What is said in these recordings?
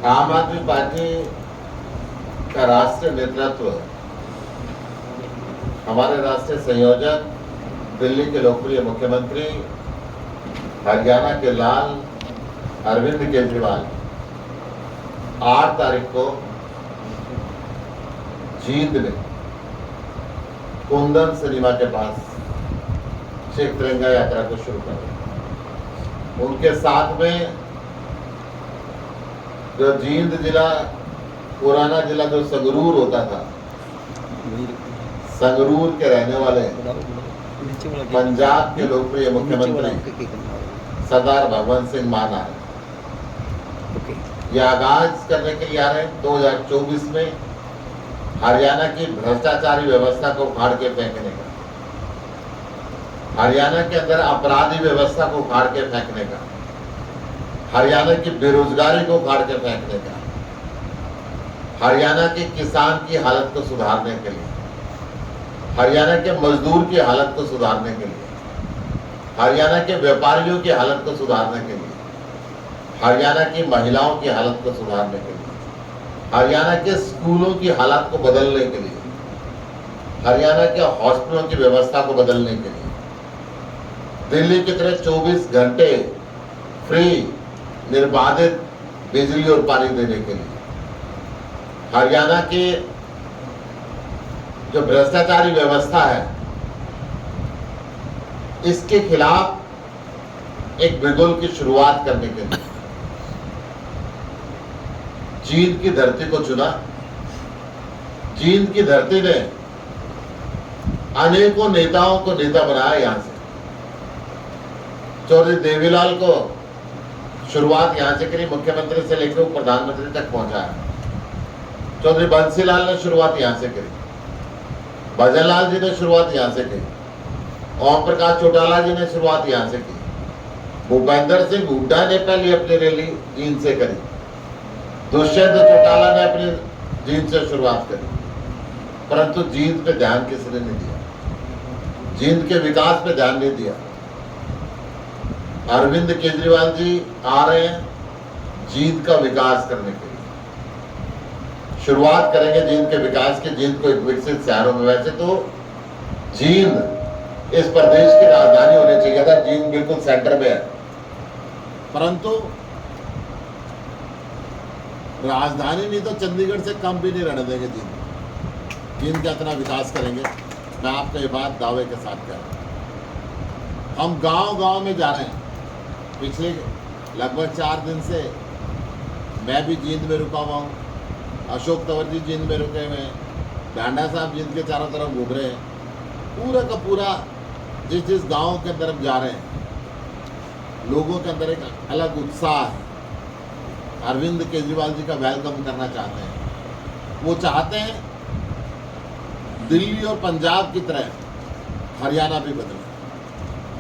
आम आदमी पार्टी का राष्ट्रीय नेतृत्व, हमारे राष्ट्रीय संयोजक, दिल्ली के लोकप्रिय मुख्यमंत्री, हरियाणा के लाल अरविंद केजरीवाल 8 तारीख को जींद में कुंदन सिनेमा के पास शेख तिरंगा यात्रा को शुरू करें। उनके साथ में जो जींद जिला, पुराना जिला जो संगरूर होता था, संगरूर के रहने वाले पंजाब के लोकप्रिय मुख्यमंत्री सरदार भगवंत सिंह मान आ रहे, ये आगाज करने के लिए आ रहे हैं 2024 में हरियाणा की भ्रष्टाचारी व्यवस्था को उखाड़ के फेंकने का, हरियाणा के अंदर अपराधी व्यवस्था को उखाड़ के फेंकने का, हरियाणा की बेरोजगारी को उखाड़ के फेंकने का, हरियाणा के किसान की हालत को सुधारने के लिए, हरियाणा के मजदूर की हालत को सुधारने के लिए, हरियाणा के व्यापारियों की हालत को सुधारने के लिए, हरियाणा की महिलाओं की हालत को सुधारने के लिए, हरियाणा के स्कूलों की हालत को बदलने के लिए, हरियाणा के हॉस्पिटलों की व्यवस्था को बदलने के लिए, दिल्ली की तरह 24 घंटे फ्री निर्बाधित बिजली और पानी देने के लिए, हरियाणा की जो भ्रष्टाचारी व्यवस्था है इसके खिलाफ एक बिगुल की शुरुआत करने के लिए जींद की धरती को चुना। जींद की धरती ने अनेकों नेताओं को नेता बनाया। यहां से चौधरी देवीलाल को शुरुआत यहां से करी, मुख्यमंत्री से लेकर प्रधानमंत्री तक पहुंचाया। चौधरी बंसीलाल ने शुरुआत यहां से करी, भजनलाल जी ने शुरुआत यहां से की, ओम प्रकाश चौटाला जी ने शुरुआत यहां से की, भूपेंद्र सिंह हुड्डा ने पहले अपनी रैली जींद से करी, दुष्यंत चौटाला ने अपनी जींद से शुरुआत करी, परंतु जींद पे ध्यान किसी ने नहीं दिया, जींद के विकास पे ध्यान नहीं दिया। अरविंद केजरीवाल जी आ रहे हैं जींद का विकास करने के लिए, शुरुआत करेंगे जींद के विकास की, जींद को एक विकसित शहरों में। वैसे तो जींद इस प्रदेश की राजधानी होनी चाहिए था, जींद बिल्कुल सेंटर में है, परंतु राजधानी नहीं तो चंडीगढ़ से कम भी नहीं रहने देंगे जींद का इतना विकास करेंगे। मैं आपको ये बात दावे के साथ कह रहा हूँ। हम गांव-गांव में जा रहे हैं। पिछले लगभग 4 दिन से मैं भी जींद में रुका हुआ हूँ, अशोक तंवर जी जींद में रुके हुए हैं, डांडा साहब जींद के चारों तरफ घूम रहे हैं। पूरा का पूरा जिस गांव के अंदर हम जा रहे हैं, लोगों के अंदर एक अलग उत्साह है। अरविंद केजरीवाल जी का वेलकम करना चाहते हैं। वो चाहते हैं दिल्ली और पंजाब की तरह हरियाणा भी बदले,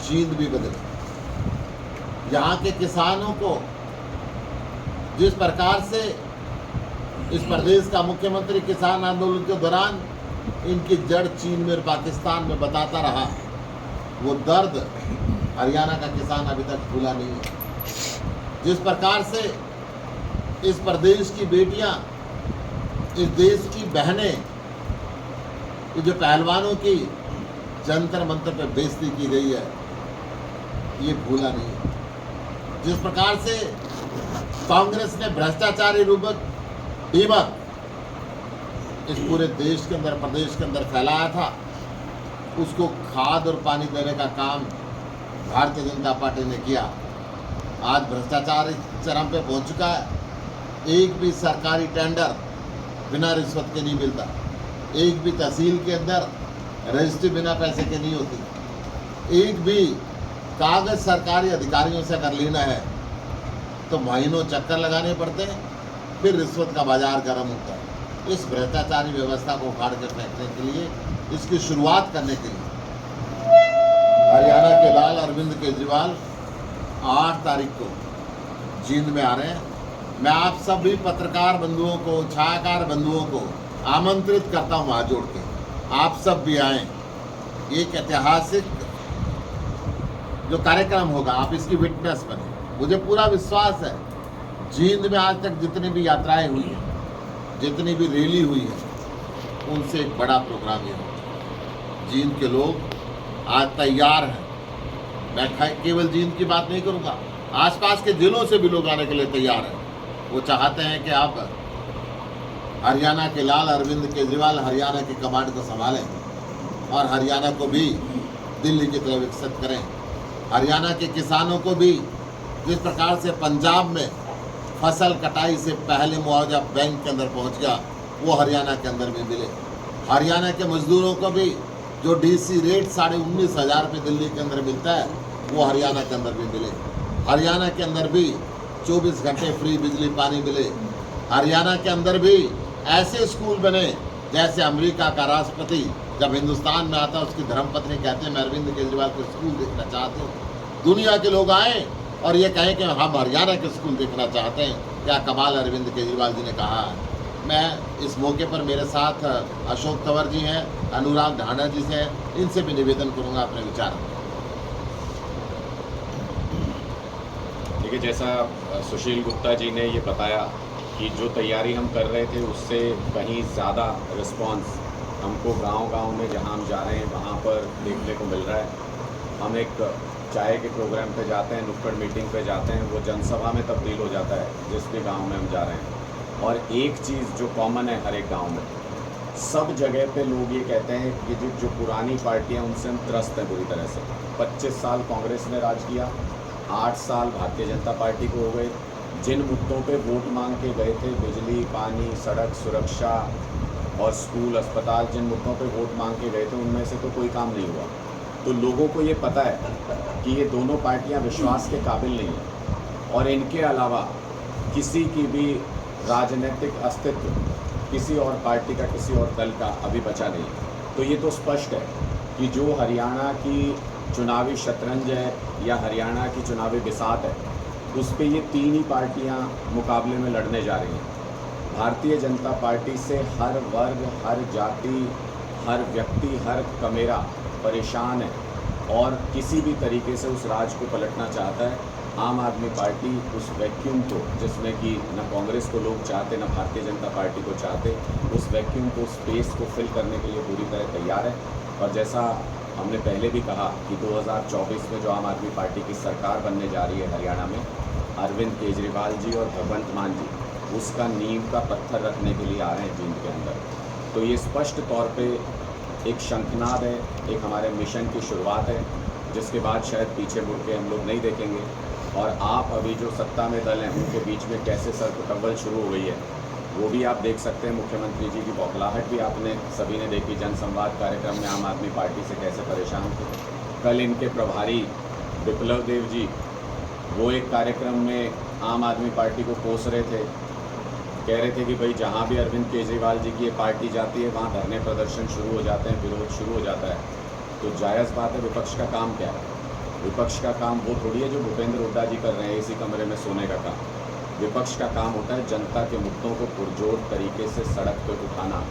जींद भी बदले। यहाँ के किसानों को जिस प्रकार से इस प्रदेश का मुख्यमंत्री किसान आंदोलन के दौरान इनकी जड़ चीन में और पाकिस्तान में बताता रहा, वो दर्द हरियाणा का किसान अभी तक भूला नहीं है। जिस प्रकार से इस प्रदेश की बेटियां, इस देश की बहनें, जो पहलवानों की जंतर मंतर पर बेइज्जती की गई है, ये भूला नहीं है। जिस प्रकार से कांग्रेस ने भ्रष्टाचारी दीमक इस पूरे देश के अंदर, प्रदेश के अंदर फैलाया था, उसको खाद और पानी देने का काम भारतीय जनता पार्टी ने किया। आज भ्रष्टाचार इस चरम पे पहुंच चुका है। एक भी सरकारी टेंडर बिना रिश्वत के नहीं मिलता, एक भी तहसील के अंदर रजिस्ट्री बिना पैसे के नहीं होती, एक भी कागज सरकारी अधिकारियों से अगर लेना है तो महीनों चक्कर लगाने पड़ते हैं, फिर रिश्वत का बाजार गर्म होता है। इस भ्रष्टाचारी व्यवस्था को उखाड़ कर फेंकने के लिए, इसकी शुरुआत करने के लिए हरियाणा के लाल अरविंद केजरीवाल 8 तारीख को जींद में आ रहे हैं। मैं आप सभी पत्रकार बंधुओं को, छायाकार बंधुओं को आमंत्रित करता हूं हाथ जोड़ के, आप सब भी आएँ। एक ऐतिहासिक जो कार्यक्रम होगा, आप इसकी विटनेस बने। मुझे पूरा विश्वास है जींद में आज तक जितनी भी यात्राएं हुई हैं, जितनी भी रैली हुई है, उनसे एक बड़ा प्रोग्राम ये होगा। जींद के लोग आज तैयार हैं। मैं केवल जींद की बात नहीं करूँगा, आसपास के जिलों से भी लोग आने के लिए तैयार हैं। वो चाहते हैं कि आप हरियाणा के लाल अरविंद केजरीवाल हरियाणा की कमांड को संभालें और हरियाणा को भी दिल्ली की तरफ विकसित करें। हरियाणा के किसानों को भी जिस प्रकार से पंजाब में फसल कटाई से पहले मुआवजा बैंक के अंदर पहुंच गया, वो हरियाणा के अंदर भी मिले। हरियाणा के मजदूरों को भी जो डीसी रेट 19,500 रुपये दिल्ली के अंदर मिलता है, वो हरियाणा के अंदर भी मिले। हरियाणा के अंदर भी 24 घंटे फ्री बिजली पानी मिले। हरियाणा के अंदर भी ऐसे स्कूल बने जैसे अमेरिका का राष्ट्रपति जब हिंदुस्तान में आता है, उसकी धर्मपत्नी कहते हैं मैं अरविंद केजरीवाल के स्कूल देखना चाहते हूँ। दुनिया के लोग आए और ये कहें कि हम हरियाणा के स्कूल देखना चाहते हैं। क्या कमाल अरविंद केजरीवाल जी ने कहा है। मैं इस मौके पर मेरे साथ अशोक तंवर जी हैं, अनुराग ढांडा जी से हैं, इनसे भी निवेदन करूँगा अपने विचार। देखिए, जैसा सुशील गुप्ता जी ने ये बताया कि जो तैयारी हम कर रहे थे उससे कहीं ज़्यादा रिस्पांस हमको गांव-गांव में जहां हम जा रहे हैं वहां पर देखने को मिल रहा है। हम एक चाय के प्रोग्राम पे जाते हैं, नुक्कड़ मीटिंग पे जाते हैं, वो जनसभा में तब्दील हो जाता है जिस भी गांव में हम जा रहे हैं। और एक चीज़ जो कॉमन है हर एक गाँव में, सब जगह पे लोग ये कहते हैं कि जो पुरानी पार्टियाँ उनसे हम त्रस्त हैं बुरी तरह से। 25 साल कांग्रेस ने राज किया, 8 साल भारतीय जनता पार्टी को हो गए। जिन मुद्दों पे वोट मांग के गए थे, बिजली, पानी, सड़क सुरक्षा और स्कूल, अस्पताल, जिन मुद्दों पे वोट मांग के गए थे उनमें से तो कोई काम नहीं हुआ। तो लोगों को ये पता है कि ये दोनों पार्टियां विश्वास के काबिल नहीं हैं और इनके अलावा किसी की भी राजनीतिक अस्तित्व किसी और पार्टी का, किसी और दल का अभी बचा नहीं। तो ये तो स्पष्ट है कि जो हरियाणा की चुनावी शतरंज है या हरियाणा की चुनावी बिसात है, उस पर ये 3 ही पार्टियां मुकाबले में लड़ने जा रही हैं। भारतीय जनता पार्टी से हर वर्ग, हर जाति, हर व्यक्ति, हर कमेरा परेशान है और किसी भी तरीके से उस राज को पलटना चाहता है। आम आदमी पार्टी उस वैक्यूम को, जिसमें कि न कांग्रेस को लोग चाहते न भारतीय जनता पार्टी को चाहते, उस वैक्यूम को, स्पेस को फिल करने के लिए पूरी तरह तैयार है। और जैसा हमने पहले भी कहा कि 2024 में जो आम आदमी पार्टी की सरकार बनने जा रही है हरियाणा में, अरविंद केजरीवाल जी और भगवंत मान जी उसका नींव का पत्थर रखने के लिए आ रहे हैं जींद के अंदर। तो ये स्पष्ट तौर पे एक शंखनाद है, एक हमारे मिशन की शुरुआत है, जिसके बाद शायद पीछे मुड़ के हम लोग नहीं देखेंगे। और आप अभी जो सत्ता में दल हैं उनके बीच में कैसे सरकुटंबल शुरू हो गई है वो भी आप देख सकते हैं। मुख्यमंत्री जी की बौखलाहट भी आपने सभी ने देखी। जनसंवाद कार्यक्रम में आम आदमी पार्टी से कैसे परेशान थे। कल इनके प्रभारी विप्लव देव जी वो एक कार्यक्रम में आम आदमी पार्टी को कोस रहे थे, कह रहे थे कि भाई जहाँ भी अरविंद केजरीवाल जी की ये पार्टी जाती है वहाँ धरने प्रदर्शन शुरू हो जाते हैं, विरोध शुरू हो जाता है। तो जायज़ बात है, विपक्ष का काम क्या है? विपक्ष का काम वो थोड़ी है जो भूपेंद्र हुड्डा जी कर रहे हैं इसी कमरे में सोने का काम। विपक्ष का काम होता है जनता के मुद्दों को पुरजोर तरीके से सड़क पर उठाना।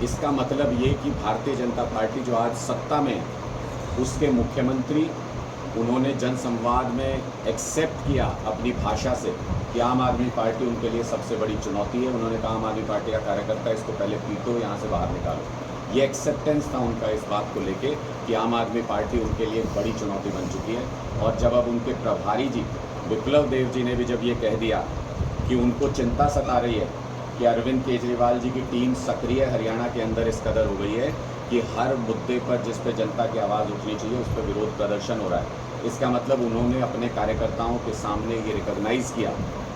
इसका मतलब ये कि भारतीय जनता पार्टी जो आज सत्ता में है, उसके मुख्यमंत्री उन्होंने जनसंवाद में एक्सेप्ट किया अपनी भाषा से कि आम आदमी पार्टी उनके लिए सबसे बड़ी चुनौती है। उन्होंने कहा आम आदमी पार्टी का कार्यकर्ता इसको पहले पीटो, यहाँ से बाहर निकालो। ये एक्सेप्टेंस था उनका इस बात को लेके कि आम आदमी पार्टी उनके लिए बड़ी चुनौती बन चुकी है। और जब अब उनके प्रभारी जी विप्लव देव जी ने भी जब ये कह दिया कि उनको चिंता सता रही है कि अरविंद केजरीवाल जी की टीम सक्रिय हरियाणा के अंदर इस कदर हो गई है कि हर मुद्दे पर जिस पे जनता की आवाज़ उठनी चाहिए उस पर विरोध प्रदर्शन हो रहा है। इसका मतलब उन्होंने अपने कार्यकर्ताओं के सामने ये रिकॉग्नाइज़ किया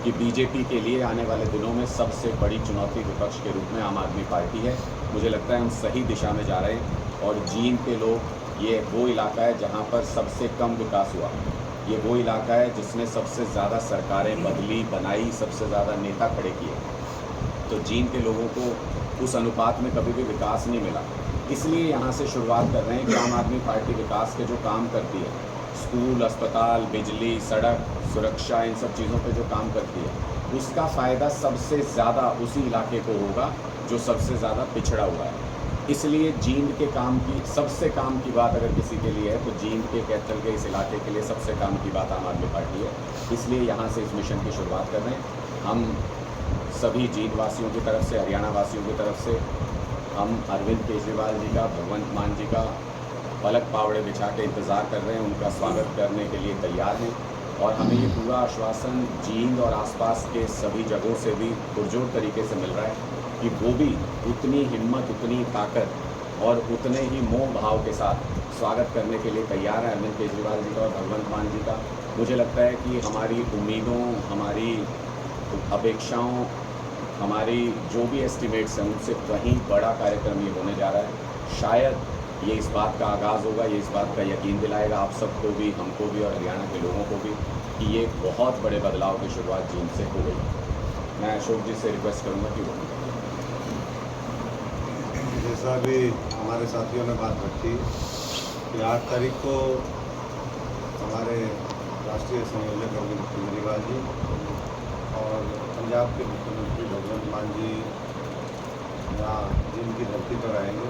कि बीजेपी के लिए आने वाले दिनों में सबसे बड़ी चुनौती विपक्ष के रूप में आम आदमी पार्टी है। मुझे लगता है हम सही दिशा में जा रहे हैं। और जींद के लोग, ये वो इलाका है जहाँ पर सबसे कम विकास हुआ, ये वो इलाका है जिसने सबसे ज़्यादा सरकारें बदली, बनाई, सबसे ज़्यादा नेता खड़े किए। तो जींद के लोगों को उस अनुपात में कभी भी विकास नहीं मिला। इसलिए यहाँ से शुरुआत कर रहे हैं कि आम आदमी पार्टी विकास के जो काम करती है, स्कूल, अस्पताल, बिजली, सड़क, सुरक्षा, इन सब चीज़ों पे जो काम करती है, उसका फ़ायदा सबसे ज़्यादा उसी इलाके को होगा जो सबसे ज़्यादा पिछड़ा हुआ है। इसलिए जींद के काम की, सबसे काम की बात अगर किसी के लिए है तो जींद के कैपिटल के इस इलाके के लिए सबसे काम की बात आम आदमी पार्टी है। इसलिए यहाँ से इस मिशन की शुरुआत कर रहे हैं। हम सभी जींद वासियों की तरफ से, हरियाणा वासियों की तरफ से हम अरविंद केजरीवाल जी का, भगवंत मान जी का पलक पावड़े बिछा के इंतज़ार कर रहे हैं, उनका स्वागत करने के लिए तैयार हैं। और हमें ये पूरा आश्वासन जींद और आसपास के सभी जगहों से भी पुरजोर तरीके से मिल रहा है कि वो भी उतनी हिम्मत, उतनी ताकत और उतने ही मोह भाव के साथ स्वागत करने के लिए तैयार है अरविंद केजरीवाल जी का और भगवंत मान जी का। मुझे लगता है कि हमारी उम्मीदों, हमारी अपेक्षाओं, हमारी जो भी एस्टिमेट्स हैं उनसे कहीं बड़ा कार्यक्रम ये होने जा रहा है। शायद ये इस बात का आगाज़ होगा, ये इस बात का यकीन दिलाएगा आप सबको भी, हमको भी और हरियाणा के लोगों को भी कि ये एक बहुत बड़े बदलाव की शुरुआत जींद से हो गई। मैं अशोक जी से रिक्वेस्ट करूँगा कि वो जैसा भी हमारे साथियों ने बात रखी कि 8 तारीख को हमारे राष्ट्रीय संयोजक अरविंद केजरीवाल जी और पंजाब के मुख्यमंत्री भगवंत मान जी यहाँ जिनकी धरती पर आएंगे।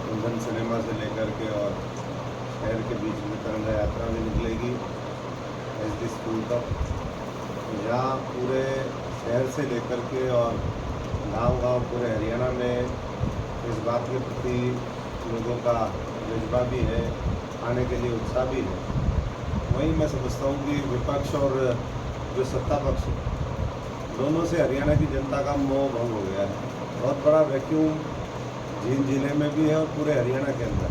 कुंदन सिनेमा से लेकर के और शहर के बीच में तिरंगा यात्रा भी निकलेगी एसडी स्कूल तक। यहाँ पूरे शहर से लेकर के और गांव-गांव पूरे हरियाणा में इस बात के प्रति लोगों का जज्बा भी है, आने के लिए उत्साह भी है। वहीं मैं समझता हूँ कि विपक्ष और जो सत्ता पक्ष दोनों से हरियाणा की जनता का मोह भंग हो गया है। बहुत बड़ा वैक्यूम जींद जिले में भी है और पूरे हरियाणा के अंदर,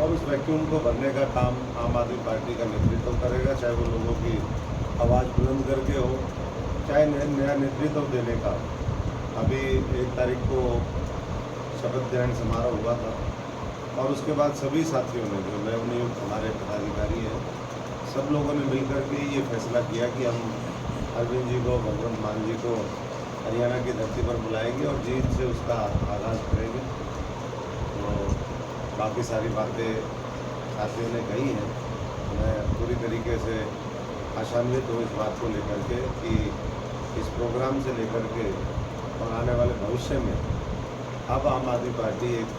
और उस वैक्यूम को भरने का काम आम आदमी पार्टी का नेतृत्व करेगा, चाहे वो लोगों की आवाज़ बुलंद करके हो, चाहे नया नेतृत्व देने का। अभी 1 तारीख को शपथ ग्रहण समारोह हुआ था और उसके बाद सभी साथियों ने, जो नवनियुक्त हमारे पदाधिकारी हैं, सब लोगों ने मिलकर के ये फैसला किया कि हम अरविंद जी को, भगवंत मान जी को हरियाणा की धरती पर बुलाएंगे और जींद से उसका आगाज़ करेंगे। तो बाकी सारी बातें साथियों ने कही हैं। मैं पूरी तरीके से आशान्वित हूँ इस बात को लेकर के कि इस प्रोग्राम से लेकर के और आने वाले भविष्य में अब आम आदमी पार्टी एक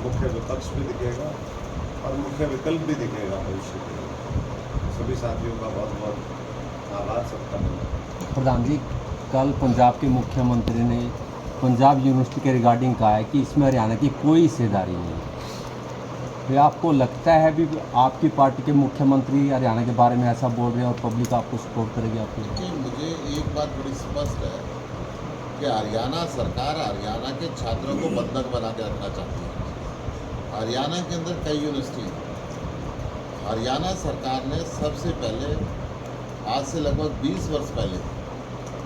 मुख्य विपक्ष भी दिखेगा और मुख्य विकल्प भी दिखेगा भविष्य के लिए। सभी साथियों का बहुत बहुत आभार, सबका धन्यवाद। प्रधान जी, कल पंजाब के मुख्यमंत्री ने पंजाब यूनिवर्सिटी के रिगार्डिंग कहा है कि इसमें हरियाणा की कोई हिस्सेदारी नहीं है। तो आपको लगता है भी आपकी पार्टी के मुख्यमंत्री हरियाणा के बारे में ऐसा बोल रहे हैं और पब्लिक आपको सपोर्ट करेगी आपके? देखिए, मुझे एक बात बड़ी स्पष्ट है कि हरियाणा सरकार हरियाणा के छात्रों को बंधक बना के रखना चाहती है। हरियाणा के अंदर कई यूनिवर्सिटी हैं। हरियाणा सरकार ने सबसे पहले आज से लगभग 20 वर्ष पहले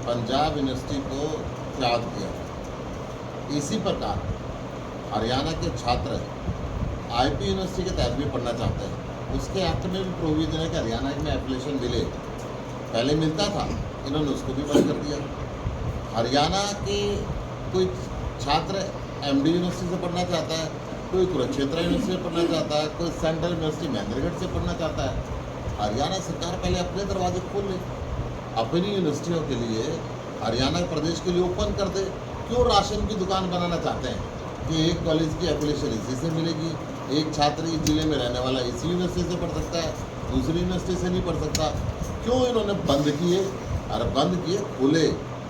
पंजाब यूनिवर्सिटी को त्याग दिया। इसी प्रकार हरियाणा के छात्र आईपी यूनिवर्सिटी के तहत भी पढ़ना चाहते हैं। उसके एक्ट में भी प्रोविजन है कि हरियाणा में एप्लीकेशन मिले, पहले मिलता था, इन्होंने उसको भी बंद कर दिया। हरियाणा के कोई छात्र एमडी यूनिवर्सिटी से पढ़ना चाहता है, कोई कुरुक्षेत्र यूनिवर्सिटी से पढ़ना चाहता है, कोई सेंट्रल यूनिवर्सिटी महेंद्रगढ़ से पढ़ना चाहता है। हरियाणा सरकार पहले अपने दरवाजे खोल ले, अपनी यूनिवर्सिटियों के लिए, हरियाणा प्रदेश के लिए ओपन कर दे। क्यों राशन की दुकान बनाना चाहते हैं कि एक कॉलेज की एप्लीकेशन इसी से मिलेगी, एक छात्र इस जिले में रहने वाला इसी यूनिवर्सिटी से पढ़ सकता है, दूसरी यूनिवर्सिटी से नहीं पढ़ सकता। क्यों इन्होंने बंद किए? अरे बंद किए, खोले,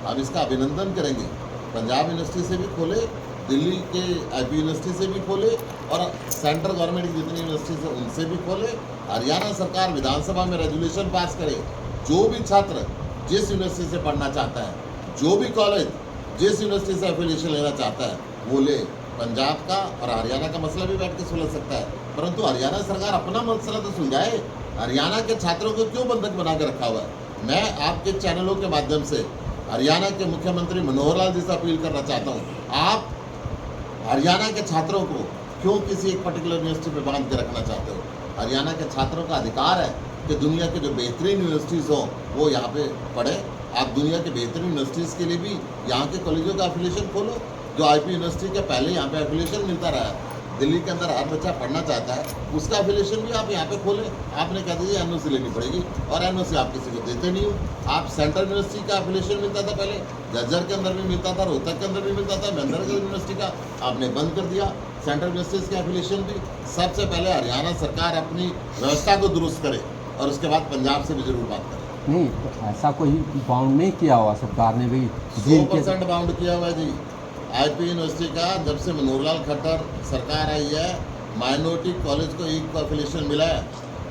हम इसका अभिनंदन करेंगे। पंजाब यूनिवर्सिटी से भी खोले, दिल्ली के आईपी यूनिवर्सिटी से भी खोले और सेंट्रल गवर्नमेंट की जितनी यूनिवर्सिटीज है उनसे भी खोले। हरियाणा सरकार विधानसभा में रेजोल्यूशन पास करे, जो भी छात्र जिस यूनिवर्सिटी से पढ़ना चाहता है, जो भी कॉलेज जिस यूनिवर्सिटी से एफिलिएशन लेना चाहता है वो ले। पंजाब का और हरियाणा का मसला भी बैठ के सुलझ सकता है, परंतु हरियाणा सरकार अपना मसला तो सुलझाए। हरियाणा के छात्रों को क्यों बंधक बना के रखा हुआ है? मैं आपके चैनलों के माध्यम से हरियाणा के मुख्यमंत्री मनोहर लाल जी से अपील करना चाहता हूँ, आप हरियाणा के छात्रों को क्यों किसी एक पर्टिकुलर यूनिवर्सिटी में बांध के रखना चाहते हो? हरियाणा के छात्रों का अधिकार है कि दुनिया के जो बेहतरीन यूनिवर्सिटीज़ हों वो यहाँ पे पढ़े। आप दुनिया के बेहतरीन यूनिवर्सिटीज़ के लिए भी यहाँ के कॉलेजों का एफिलिएशन खोलो। जो आईपी यूनिवर्सिटी के पहले यहाँ पे एफिलिएशन मिलता रहा है, दिल्ली के अंदर हर बच्चा पढ़ना चाहता है, उसका एफिलिएशन भी आप यहाँ पे खोलें। आपने कह दीजिए एनओसी लेनी पड़ेगी और एनओसी आप किसी को देते नहीं हो। आप सेंट्रल यूनिवर्सिटी का एफिलिएशन मिलता था पहले, झज्जर के अंदर भी मिलता था, रोहतक के अंदर भी मिलता था, महेंद्रगढ़ यूनिवर्सिटी का आपने बंद कर दिया। सेंट्रल यूनिवर्सिटीज़ का एफिलिएशन भी सबसे पहले हरियाणा सरकार अपनी व्यवस्था को दुरुस्त करे और उसके बाद पंजाब से भी जरूर बात करें। नहीं, तो ऐसा कोई बाउंड नहीं किया हुआ सरकार ने भी जींद के 100% बाउंड किया हुआ है जी। आईपी यूनिवर्सिटी का जब से मनोहरलाल खट्टर सरकार आई है, माइनॉरिटी कॉलेज को एक को एफिलिएशन मिला है,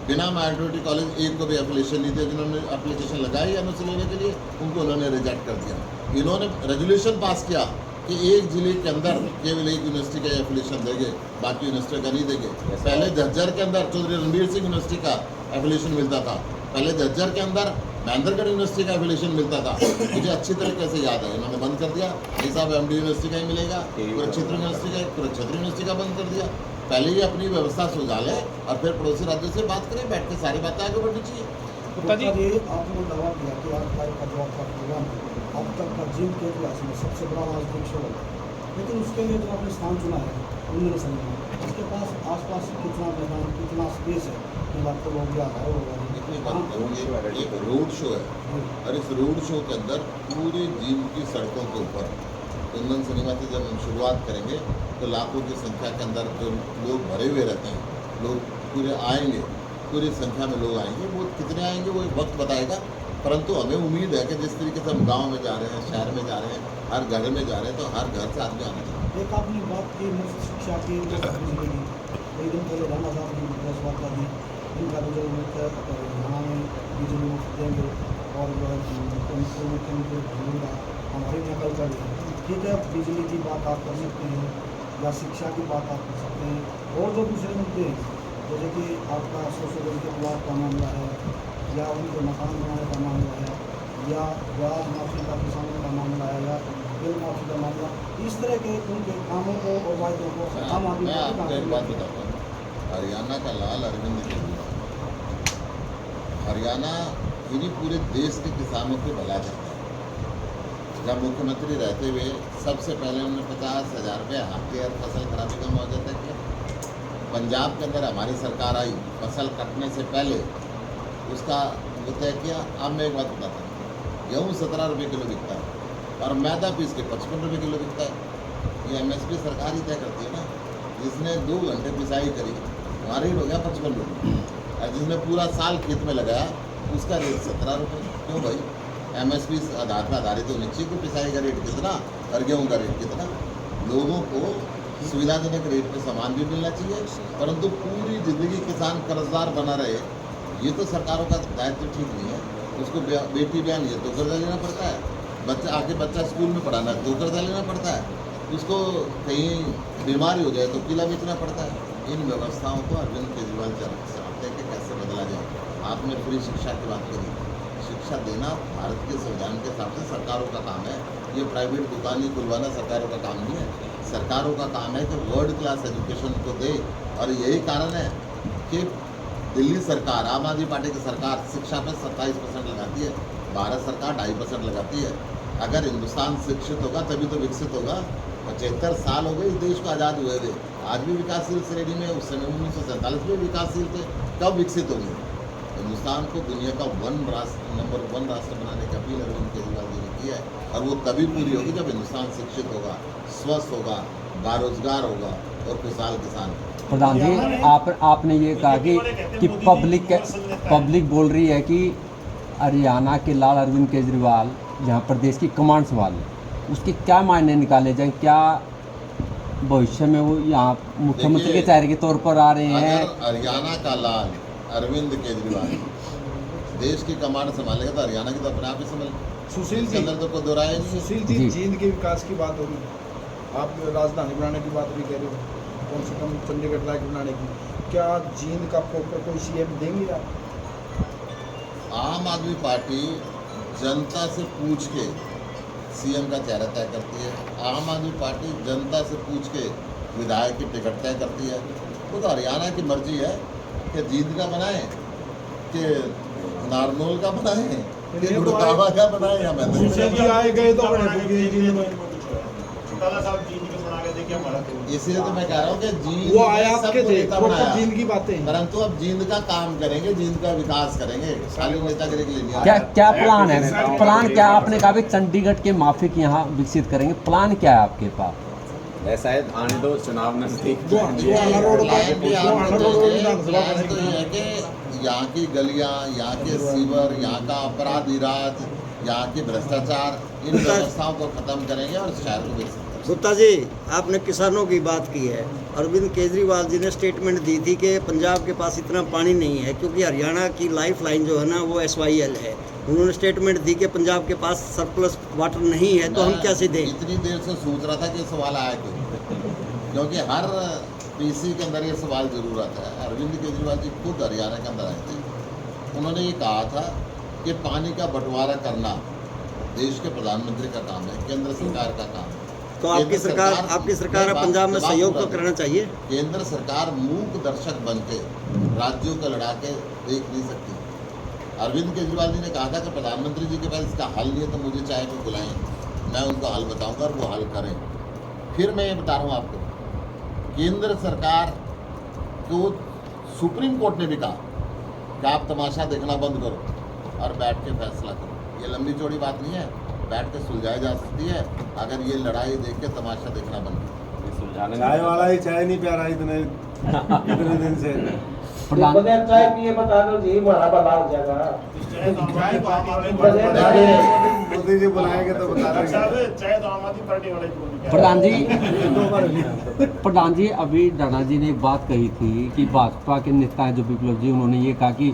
बिना माइनॉरिटी कॉलेज एक को भी एफिलिएशन नहीं दिया। जिन्होंने एप्लीकेशन लगाई एनओसी लेने के लिए उनको उन्होंने रिजेक्ट कर दिया। इन्होंने रेजोल्यूशन पास किया कि एक जिले के अंदर केवल एक यूनिवर्सिटी का एफिलिएशन देंगे, बाकी यूनिवर्सिटी का नहीं देंगे। पहले झज्जर के अंदर चौधरी रणबीर सिंह यूनिवर्सिटी का एफिलिएशन मिलता था, पहले झज्जर के अंदर महेंद्रगढ़ यूनिवर्सिटी का एफिलिएशन मिलता था। मुझे अच्छी तरीके से याद है, इन्होंने बंद कर दिया। नहीं साहब एमडी यूनिवर्सिटी का ही मिलेगा, कुरुक्षेत्र यूनिवर्सिटी का, कुरुक्षेत्र यूनिवर्सिटी का बंद कर दिया। पहले ही अपनी व्यवस्था सुलझा ले और फिर पड़ोसी राज्यों से बात करें, बैठ के सारी बातें आगे बढ़नी चाहिए। गुप्ता जी, आपने दावा किया कि 8 तारीख का जो आपका प्रोग्राम है अब तक का जींद के इतिहास में सबसे बड़ा राजनीतिक शो है, लेकिन उसके लिए जो आपने स्थान चुना है उन्होंने समझा उसके पास आसपास कितना मैदान, कितना स्पेस है कि आपको लोग याद आए होगा। इतनी बात करूँगी, एक रोड शो है और इस रोड शो के अंदर पूरी जींद की सड़कों के ऊपर कुंदन सिनेमा से जब हम शुरुआत करेंगे तो लाखों की संख्या के अंदर जो लोग भरे हुए रहते हैं, लोग पूरे आएंगे, पूरी संख्या में लोग आएंगे। वो कितने आएंगे वो एक वक्त बताएगा, परंतु हमें उम्मीद है कि जिस तरीके से हम गांव में जा रहे हैं, शहर में जा रहे हैं, हर घर में जा रहे हैं, तो हर घर से आदमी आना चाहिए। एक आपने बात की मुफ्त शिक्षा की, एक दिन पहले राणा साहब की प्रेस वार्ता दी, इनका भी जो यहाँ में बिजली मुफ्त देंगे और जो है मुख्यमंत्री भूमिका हमारी नकल कर रही है। ठीक है, बिजली की बात आप कर सकते हैं या शिक्षा की बात आप कर सकते हैं और जो दूसरे मुद्दे हैं जैसे कि आपका सोशल के विवाद का मामला है या उनके मकान बनाने का मामला है या ब्याज माफी का किसानों का मामला है या बिल माफी का मामला, इस तरह के उनके कामों को और वायदों को आम आदमी मैं आपको एक बात पार्टी बताता हूँ, हरियाणा का लाल अरविंद केजरीवाल हरियाणा इन्हीं पूरे देश के किसानों की भला चाहता है। जब मुख्यमंत्री रहते हुए सबसे पहले उन्होंने 50,000 रुपये हाथियार फसल खराबी का मुआवजा तय किया। पंजाब के अंदर हमारी सरकार आई, फसल कटने से पहले उसका वो तय किया। अब मैं एक बात बताता हूँ, गेहूँ 17 रुपये किलो बिकता है और मैदा पीस के 55 रुपये किलो बिकता है। ये MSP सरकार ही तय करती है ना। जिसने 2 घंटे पिसाई करी वहाँ रेट हो गया 55 रुपये, और जिसने पूरा साल खेत में लगाया उसका रेट 17 रुपये। क्यों भाई? MSP आधार पर आधारित होनी चाहिए कि पिसाई का रेट कितना और गेहूँ का रेट कितना। लोगों को सुविधाजनक रेट पे सामान भी मिलना चाहिए, परंतु पूरी ज़िंदगी किसान कर्जदार बना रहे, ये तो सरकारों का दायित्व ठीक नहीं है। उसको बेटी बयान ये तो कर्जा लेना पड़ता है, बच्चा स्कूल में पढ़ाना है तो कर्जा लेना पड़ता है, उसको कहीं बीमारी हो जाए तो किला बेचना पड़ता है। इन व्यवस्थाओं को अरविंद केजरीवाल चाहते हैं कि कैसे बदला जाए। आपने फ्री शिक्षा की बात करी, शिक्षा देना भारत के संविधान के हिसाब से सरकारों का काम है। ये प्राइवेट दुकानें खुलवाना सरकारों का काम नहीं है। सरकारों का काम है कि वर्ल्ड क्लास एजुकेशन को दे, और यही कारण है कि दिल्ली सरकार, आम आदमी पार्टी की सरकार शिक्षा पर 27% लगाती है, भारत सरकार 2.5% लगाती है। अगर हिंदुस्तान शिक्षित होगा तभी तो विकसित होगा। 75 साल हो गए इस देश को आज़ाद हुए थे, आज भी विकासशील श्रेणी में, उस समय 1947 में विकासशील थे, कब विकसित होंगे? हिंदुस्तान को दुनिया का नंबर 1 राष्ट्र बनाने की अपील अरविंद केजरीवाल जी ने की है, और वो तभी पूरी होगी जब हिंदुस्तान शिक्षित होगा, स्वस्थ होगा, बेरोजगार होगा और खुशहाल किसान होगा। प्रधान जी, आपने ये कहा कि पब्लिक बोल रही है कि हरियाणा के लाल अरविंद केजरीवाल यहाँ प्रदेश की कमांड संभाल, उसके क्या मायने निकाले जाएं? क्या भविष्य में वो यहाँ मुख्यमंत्री के चेहरे के तौर पर आ रहे हैं? अगर हरियाणा का लाल अरविंद केजरीवाल देश की कमांड संभालेगा तो हरियाणा की तो अपने आप ही संभाल। सुशील जी, अंदर तो कोई दो राय नहीं है। सुशील जी, जींद के विकास की बात होगी, आप राजधानी बनाने की बात भी कह रहे हो, कम से कम चंडीगढ़ लायक बनाने की, क्या जींद का प्रॉपर कोई CM देंगे आप? आम आदमी पार्टी जनता से पूछ के CM का चेहरा तय करती है। आम आदमी पार्टी जनता से पूछ के विधायक की टिकट तय करती है। वो तो हरियाणा की मर्जी है कि जींद का बनाए, कि नारनौल का बनाए, कि गुड़गावा का बनाए या मैं सुशील जी आए गए तो बड़े जींद में, इसलिए तो मैं कह रहा हूँ कि जींद वो आया आपके सबको थे, नेता प्रॉपर बनाया। जींद की बातें। परंतु अब जींद का काम करेंगे, जींद का विकास करेंगे, खाली नेतागिरी के लिए नहीं। क्या प्लान है? प्लान क्या? आपने कहा भी चंडीगढ़ के माफिक यहाँ विकसित करेंगे, प्लान क्या है आपके पास? ऐसा है, आने दो चुनाव नजदीक। वो प्लान तो ये है कि यहाँ की गलियाँ, यहाँ के सीवर, यहाँ का अपराधी राज, यहाँ के भ्रष्टाचार, इन व्यवस्थाओं को खत्म करेंगे और शहर को विकसित करेंगे। गुप्ता जी, आपने किसानों की बात की है। अरविंद केजरीवाल जी ने स्टेटमेंट दी थी कि पंजाब के पास इतना पानी नहीं है क्योंकि हरियाणा की लाइफ लाइन जो है ना वो SYL है। उन्होंने स्टेटमेंट दी कि पंजाब के पास सरप्लस वाटर नहीं है, तो हम कैसे दें? इतनी देर से सोच रहा था कि सवाल आया क्योंकि हर PC के अंदर ये सवाल जरूर आता है। अरविंद केजरीवाल जी खुद हरियाणा के अंदर आए थे। उन्होंने ये कहा था कि पानी का बंटवारा करना देश के प्रधानमंत्री का काम है, केंद्र सरकार का काम है। तो आपकी सरकार अब पंजाब में सहयोग तो करना चाहिए। केंद्र सरकार मूक दर्शक बन के राज्यों को लड़ा के देख नहीं सकती। अरविंद केजरीवाल जी ने कहा था कि प्रधानमंत्री जी के पास इसका हल नहीं है तो मुझे चाहे तो बुलाएं, मैं उनको हल बताऊंगा और वो हल करें। फिर मैं ये बता रहा हूँ आपको, केंद्र सरकार को सुप्रीम कोर्ट ने भी कहा कि आप तमाशा देखना बंद करो और बैठ के फैसला करो। ये लंबी चौड़ी बात नहीं है, बैठ के सुलझाई जा सकती है अगर ये लड़ाई देख के तमाशा देखना बंद करो। सुलझाने चाय वाला ही चाय नहीं प्या रहा इतने दिन से। प्रधान चाय पिए बता दो जी, हमारा भला हो जाएगा। मोदी जी बुलाएंगे तो बता देंगे। प्रधान जी अभी डाना जी ने एक बात कही थी कि भाजपा के नेता हैं जो विप्लव जी, उन्होंने ये कहा कि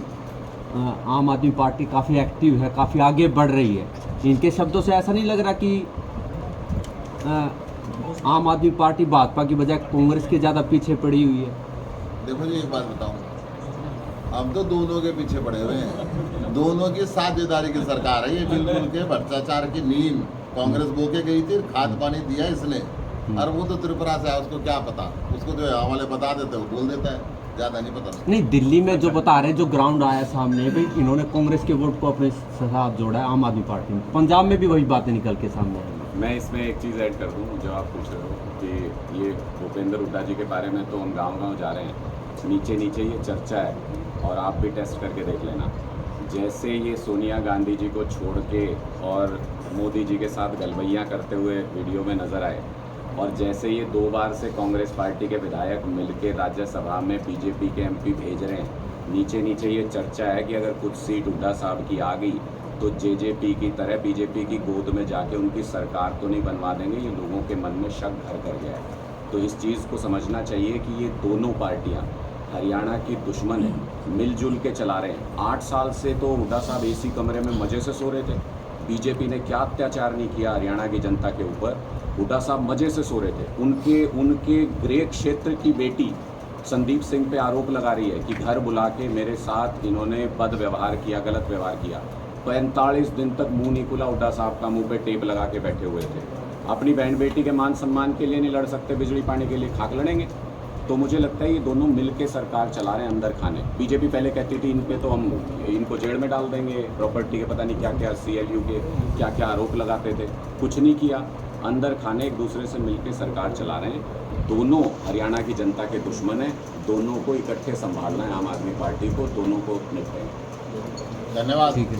आम आदमी पार्टी काफ़ी एक्टिव है, काफ़ी आगे बढ़ रही है। इनके शब्दों से ऐसा नहीं लग रहा कि आम आदमी पार्टी भाजपा की बजाय कांग्रेस के ज़्यादा पीछे पड़ी हुई है? देखो जी एक बात बताऊं, हम तो दोनों के पीछे पड़े हुए हैं। दोनों की साझेदारी की सरकार है ये। बिल्कुल के भ्रष्टाचार की नींव कांग्रेस बो के गई थी, खाद पानी दिया इसने। और वो तो त्रिपुरा से है, उसको क्या पता, उसको जो यहाँ वाले बता देते वो बोल देता है, ज़्यादा नहीं पता। नहीं, दिल्ली में जो बता रहे हैं, जो ग्राउंड आया सामने भाई, इन्होंने कांग्रेस के वोट को अपने साथ जोड़ा है आम आदमी पार्टी में। पंजाब में भी वही बातें निकल के सामने आई। मैं इसमें एक चीज़ ऐड कर दूं जो आप पूछ रहे हो कि ये भूपेंद्र हुड्डा जी के बारे में तो हम गांव-गांव जा रहे हैं, नीचे नीचे ये चर्चा है और आप भी टेस्ट करके देख लेना। जैसे ये सोनिया गांधी जी को छोड़ के और मोदी जी के साथ गलबैयाँ करते हुए वीडियो में नज़र आए, और जैसे ये 2 बार से कांग्रेस पार्टी के विधायक मिलके राज्यसभा में बीजेपी के MP भेज रहे हैं, नीचे नीचे ये चर्चा है कि अगर कुछ सीट हुड्डा साहब की आ गई तो JJP की तरह बीजेपी की गोद में जाके उनकी सरकार तो नहीं बनवा देंगे। ये लोगों के मन में शक घर कर गया है। तो इस चीज़ को समझना चाहिए कि ये दोनों पार्टियां हरियाणा की दुश्मन है, मिलजुल के चला रहे हैं। 8 साल से तो हुड्डा साहब AC कमरे में मज़े से सो रहे थे। बीजेपी ने क्या अत्याचार नहीं किया हरियाणा की जनता के ऊपर, हुड्डा साहब मज़े से सो रहे थे। उनके गृह क्षेत्र की बेटी संदीप सिंह पे आरोप लगा रही है कि घर बुला के मेरे साथ इन्होंने बद व्यवहार किया, गलत व्यवहार किया। 45 दिन तक मुंह नहीं खुला हुड्डा साहब का, मुंह पे टेप लगा के बैठे हुए थे। अपनी बहन बेटी के मान सम्मान के लिए नहीं लड़ सकते, बिजली पानी के लिए खाक लड़ेंगे। तो मुझे लगता है ये दोनों मिल के सरकार चला रहे हैं अंदर खाने। बीजेपी पहले कहती थी इन पे तो हम इनको जेल में डाल देंगे, प्रॉपर्टी के पता नहीं क्या क्या CLU के क्या क्या आरोप लगाते थे, कुछ नहीं किया। अंदर खाने एक दूसरे से मिल के सरकार चला रहे हैं। दोनों हरियाणा की जनता के दुश्मन हैं, दोनों को इकट्ठे संभालना है आम आदमी पार्टी को, दोनों को निपटेंगे। धन्यवाद। ठीक है।